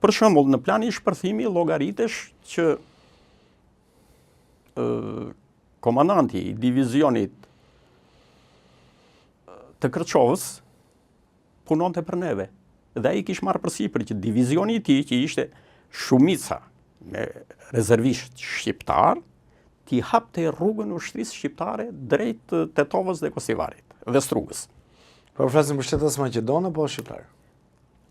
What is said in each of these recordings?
Për shembull, në planin e shpërthimi llogaritesh që komandanti i divizionit të Kërçovës punonte për neve. Dhe ai kishte marrë përsipër që divizioni i tij, që ishte shumica me rezervisht shqiptar, t'i hapte rrugën ushtrisë shqiptare drejt Tetovës dhe Kosivarit dhe Strugës. Po flasim për shtetas maqedone apo shqiptar?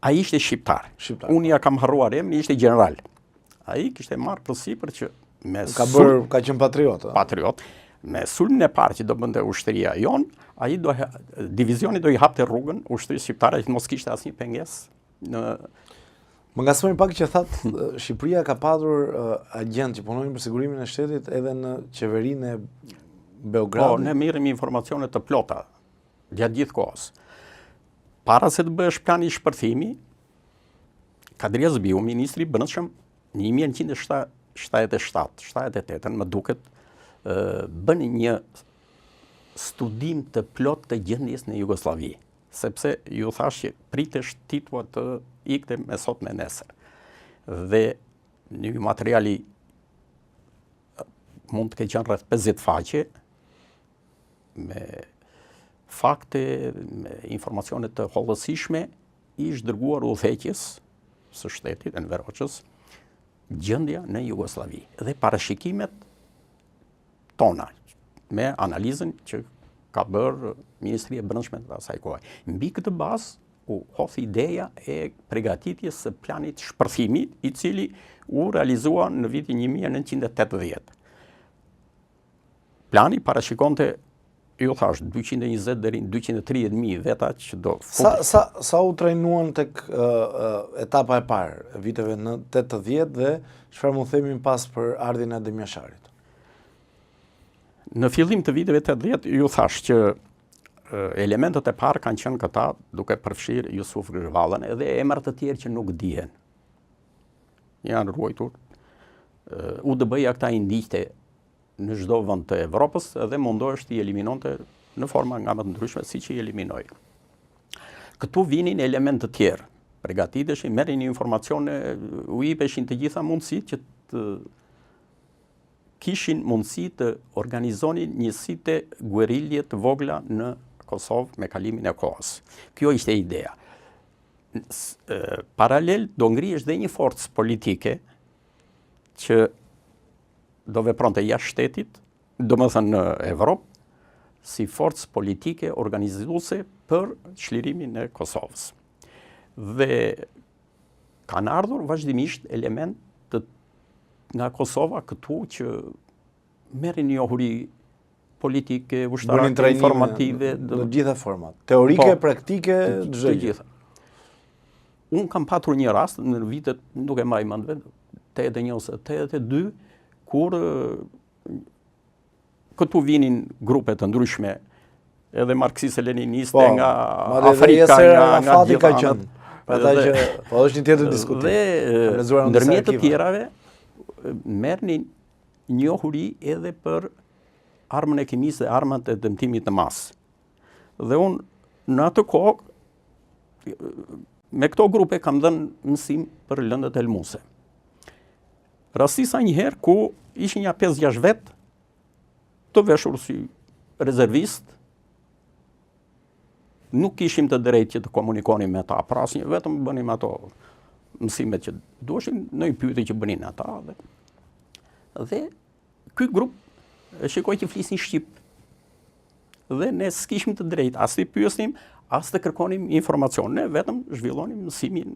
Ai ishte shqiptar. Unë ja kam harruar emrin, ishte general. Ai kishte marrë përsipër që me ka qenë patriot, patriot. Me sulmin e parë që do bënte ushtria jon, ai divizioni do i hapte rrugën ushtrisë shqiptare që mos kishte asnjë pengesë në. Më ngasmoi pak që thatë Shqipëria ka patur agent që punojnë për sigurimin e shtetit edhe në qeverinë e Beogradit. Po, ne merrim informacione të plota gjatë gjithë kohës. Para se të bëhesh plani i shpërthimi, Kadria Zbiu, ministri i Brendshëm, në 1977-78, më duket, bën një studim të plot të gjendjes në Jugosllavi, sepse ju thash që pritesh titua të ikte me sot me nesër. Dhe një materiali mund të ketë qenë rreth 50 faqe me fakte, me informacione të hollësishme, ishte dërguar udhëheqjes së shtetit Enver Hoxhës gjendja në Jugosllavi dhe parashikimet tona me analizën që ka bërë Ministria e Brendshme të asaj kohe. Mbi këtë bazë u hodhi ideja e përgatitjes së planit shpërthimi, i cili u realizua në vitin 1980. Plani parashikonte, ju thash, 220 deri në 230.000 veta që do Sa u trajnuan tek etapa e parë, viteve në 80 dhe çfarë mund themi pas për ardhin e Demjasharit? Në fillim të viteve 80, ju thash që elementet e parë kanë qenë këta, duke përfshirë Jusuf Gërvallën edhe emra të tjerë që nuk dihen. Janë ruajtur. UDB-ja këta i ndiqte në çdo vend të Evropës edhe mundohesht i eliminonte në forma nga më të ndryshme siç i eliminoi. Këtu vinin elementë të tjerë. Përgatiteshin, merrin informacione, u jepeshin të gjitha mundësitë që të kishin mundësi të organizonin njësitë guerilje të vogla në Kosovë me kalimin e kohës. Kjo ishte ideja. Paralel do ngrihesh dhe një forcë politike që do vepronte jashtë shtetit, domethënë në Evropë, si forcë politike organizuese për çlirimin e Kosovës. Dhe kanë ardhur vazhdimisht element nga Kosova këtu që merrin njohuri politike, ushtarake, informative, në gjitha format. Teorike, praktike, çdo gjë. Unë kam patur një rast në vitet, nuk e mbaj mend vetë, 81-82, kur këtu vinin grupe të ndryshme, edhe marksiste-leniniste nga Afrika, nga gjitha anët. Po është një tjetër diskutim. Dhe ndërmjet të tjerave merrnin njohuri edhe për armën e kimisë dhe armat e dëmtimit në masë. Dhe unë në atë kohë me këto grupe kam dhënë mësim për lëndët helmuse. Rastisa njëherë ku ishin ja 5-6 vetë të veshur si rezervist, nuk kishim të drejtë që të komunikonim me ta, pra asnjë, vetëm bënim ato mësimet që duheshin, në i pyetje që bënin ata. Dhe ky grup e shikoj që flisnin shqip. Dhe ne s'kishim të drejtë, as të pyesnim, as të kërkonim informacion, ne vetëm zhvillonim mësimin.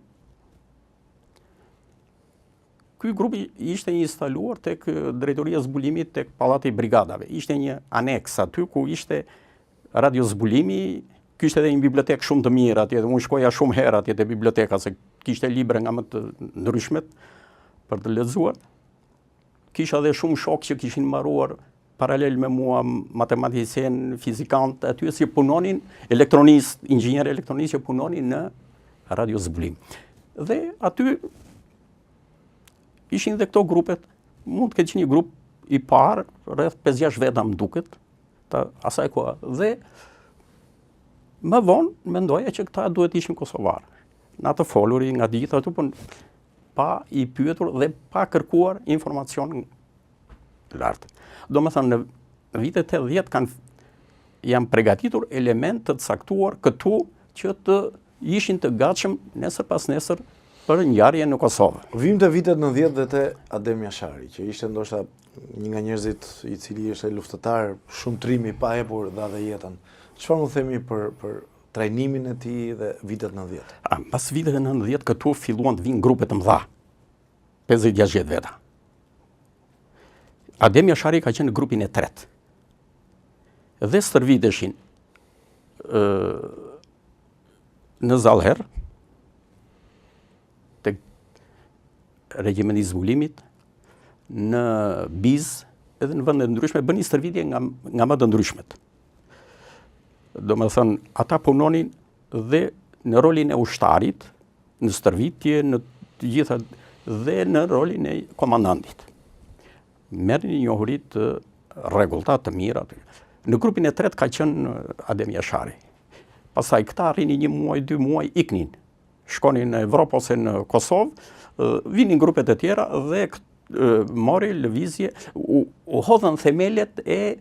Ky grup ishte instaluar tek drejtoria e zbulimit tek pallati i brigadave. Ishte një aneks aty ku ishte radio zbulimi, kishte edhe një bibliotekë shumë të mirë atje, dhe unë shkoja shumë herë atje te biblioteka se kishte libra nga më të ndryshmet për të lexuar. Kisha edhe shumë shokë që kishin mbaruar paralel me mua matematikën, fizikant, aty si punonin elektronistë, inxhinier elektronistë që punonin në radio zbulim. Dhe aty ishin dhe këto grupet, mund të ketë qenë një grup i parë, rreth 5-6 veta më duket, të asaj koha. Dhe më vonë mendoja që këta duhet ishin kosovarë. Në atë foluri nga gjithë aty, por pa i pyetur dhe pa kërkuar informacion lartë. Do më thënë, në vitet 80 janë përgatitur element të caktuar këtu që të ishin të gatshëm nesër pas nesër për ngjarje në Kosovë. Vim të vitet 90 dhe te Adem Jashari, që ishte ndoshta një nga njerëzit i cili ishte luftëtar, shumë trimi pa hapur dhe jetën. Çfarë mund themi për trajnimin e tij dhe vitet 90? Pas viteve 90 këtu filluan të vinë grupe të mëdha. 50-60 veta. Adem Jashari ka qenë në grupin e tretë. Dhe stërviteshin në Zallher, të regjimenti i zbulimit, në Biz, edhe në vende të ndryshme, bënin stërvitje nga më të ndryshmet. Do më thënë, ata punonin dhe në rolin e ushtarit, në stërvitje, në të gjitha, dhe në rolin e komandantit. Merrin një njohuri të rregullta, të mira. Në grupin e tretë ka qenë Adem Jashari. Pastaj këta rrinin 1 muaj, 2 muaj, iknin. Shkonin në Evropë ose në Kosovë, vinin grupet e tjera dhe mori lëvizje, u hodhën themelet e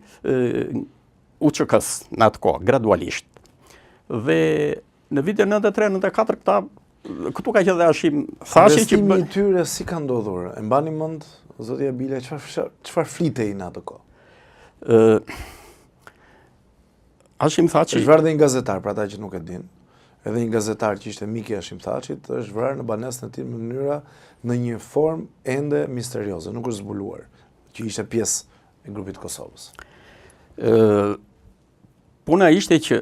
UÇK-s në atë kohë, gradualisht. Dhe në vitin 93-94 këtu ka qenë dhe Hashim Thaçi që i tyre si ka ndodhur? E mbani mend zotja Bile, çfarë flitej në atë kohë? Hashim Thaçi është vrarë dhe një gazetar, për ata që nuk e din. Edhe një gazetar që ishte mik i Hashim Thaçit është vrarë në banesën e tij në mënyra në një formë ende misterioze, nuk është zbuluar, që ishte pjesë e grupit Kosovës. Puna ishte që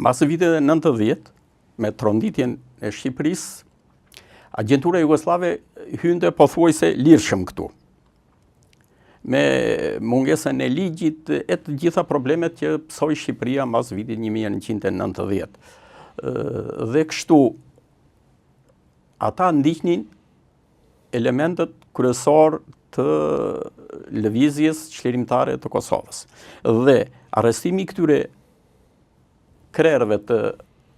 mas viteve 90, me tronditjen e Shqipërisë, agjentura jugoslave hynte pothuajse lirshëm këtu. Me mungesën e ligjit e të gjitha problemet që psoi Shqipëria mas vitit 1990. Dhe kështu, ata ndiqnin elementet kryesor të lëvizjes çlirimtare të Kosovës. Dhe arrestimi i këtyre krerëve të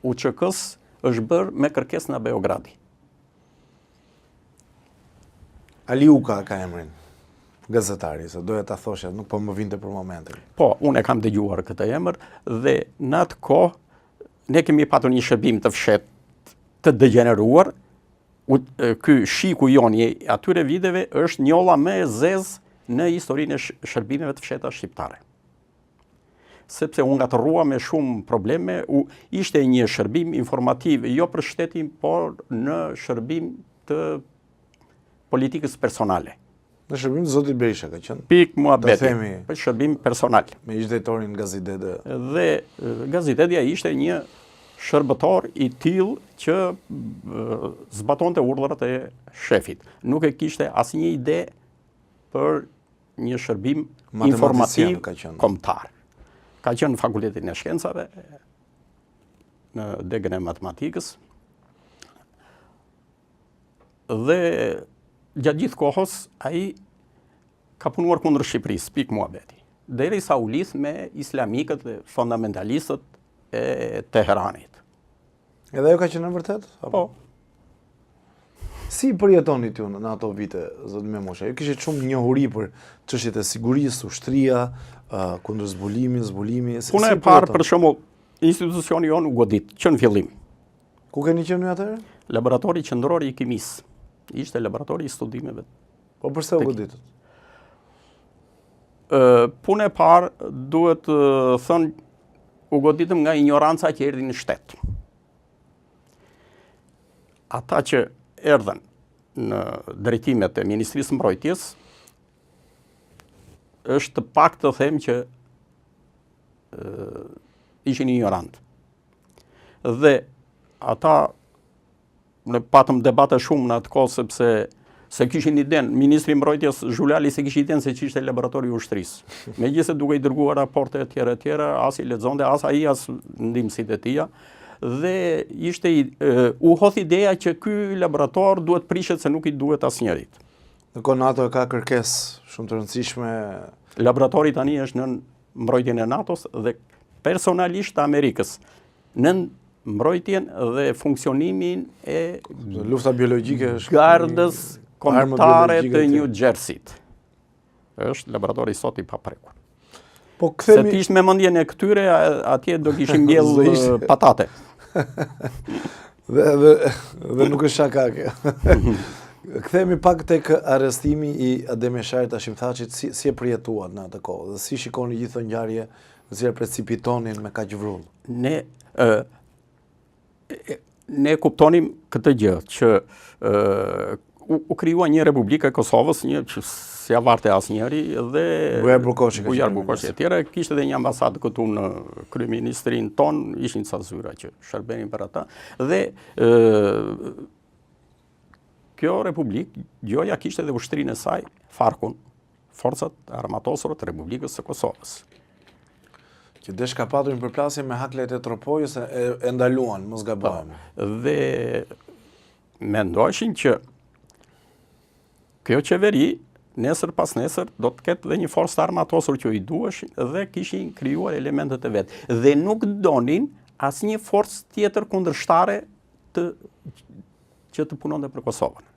UÇK-s është bërë me kërkesë nga Beogradi. Ali Uka ka emrin, gazetari, se doja ta thosha, nuk po më vinte për momentin. Po, unë e kam dëgjuar këtë emër dhe në atë kohë ne kemi patur një shërbim të fshetë të degeneruar. Ky shiku joni atyre viteve është njolla më e zezë në historinë e shërbimeve të fsheta shqiptare. Sepse unë gatërrua me shumë probleme, ishte një shërbim informativ, jo për shtetin, por në shërbim të politikës personale. Në shërbim të zotit Berisha ka qenë? Pik muhabeti, për shërbim personal. Me ish-drejtorin Gazidede. Dhe Gazidedja ishte një shërbëtor i tillë që zbatonte urdhrat e shefit. Nuk e kishte asnjë ide për një shërbim informativ kombëtar. Ka qenë në Fakultetin e Shkencave, në degën e matematikës. Dhe gjatë gjithë kohës, ai ka punuar kundër Shqipërisë, pik muhabeti. Derisa u lidh me islamikët dhe fundamentalistët e Teheranit. Edhe ajo ka qenë e vërtet? Po. Si përjetoni ti në ato vite, zot Memosha? Ju kishit shumë njohuri për çështjet e sigurisë, ushtria, kundër zbulimi. Puna e parë, për shembull, institucioni jonë u godit, që në fillim. Ku keni qenë atëherë? Laboratori qendror i kimisë. Ishte laboratori i studimeve. Po përse u goditët? Puna e parë duhet thënë u goditëm nga ignoranca që erdhi në shtet. Ata që erdhen në drejtimet e Ministrisë Mbrojtjes, është pak të them që ishin ignorant. Dhe ata ne patëm debate shumë në atë kohë sepse se kishin iden, Ministri i Mbrojtjes Zhulali se kishte iden se ç'ishte laboratori i ushtrisë. Megjithëse duke i dërguar raporte e tjera, as i lexonte, as ai as ndihmësit e tij. Dhe ishte u hodh ideja që ky laborator duhet prishet se nuk i duhet asnjërit. Në kohë NATO e ka kërkesë shumë të rëndësishme. Laboratori tani është në mbrojtjen e NATO-s dhe personalisht të Amerikës. Në mbrojtjen dhe funksionimin e Lufta biologjike është gardës kombëtare biologjike të të- New Jersey-t. Është laboratori sot i paprekur. Po Se kthehemi t'ishtë me mendjen e këtyre, atje do kishim Do mbjell ishte. patate. dhe nuk është shaka kjo. Kthehemi pak tek arrestimi i Adem Jasharit Hashimthaqit, si e përjetuat në atë kohë dhe si shikoni gjithë ngjarje në cilat precipitonin me kaq vrull. Ne kuptonim këtë gjë, që u krijua një Republikë e Kosovës, një që si avarte asnjëri dhe Bujar Bukoshi ka Bujar qenë Bukoshi e tjera, kishte edhe një ambasadë këtu në kryeministrinë ton, ishin ca zyra që shërbenin për ata dhe kjo Republikë, gjoja kishte edhe ushtrinë e saj, Farkun, forcat armatosore të Republikës së Kosovës. Që desh ka patur një përplasje me haklet e tropojës e ndaluan, mos gabohem. Dhe mendojshin që kjo qeveri, nesër pas nesër, do të ketë dhe një forcë të armatosur që i duheshin dhe kishin krijuar elementet e vetë. Dhe nuk donin asnjë forcë tjetër kundërshtare që të punonte për Kosovën.